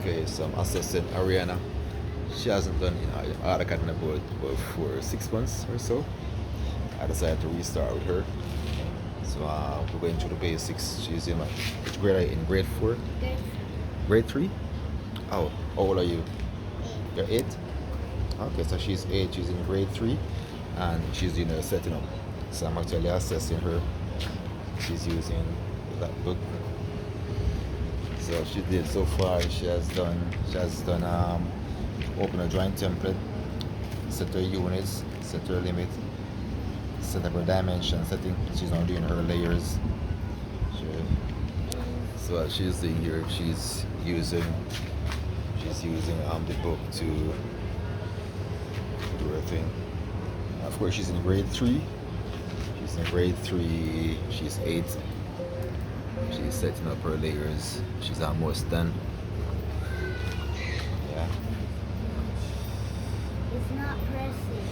Okay, so I'm assessing Arianna. She hasn't done AutoCAD in about 4 or 6 months or so. I decided to restart with her. So we're going through the basics. She's in which grade are you in? Grade 4? Grade 3? Oh, how old are you? You're 8? Okay, so she's 8, she's in grade 3, and she's doing her setting up. So I'm actually assessing her. She's using that book. So she did so far. She has done open a drawing template, set her units, set her limit, set up her dimension setting. She's now doing her layers. She, so what she's doing here, she's using the book to do her thing. Of course, she's in grade 3. She's in grade 3. She's 8. She's setting up her layers. She's almost done. Yeah. It's not pressing.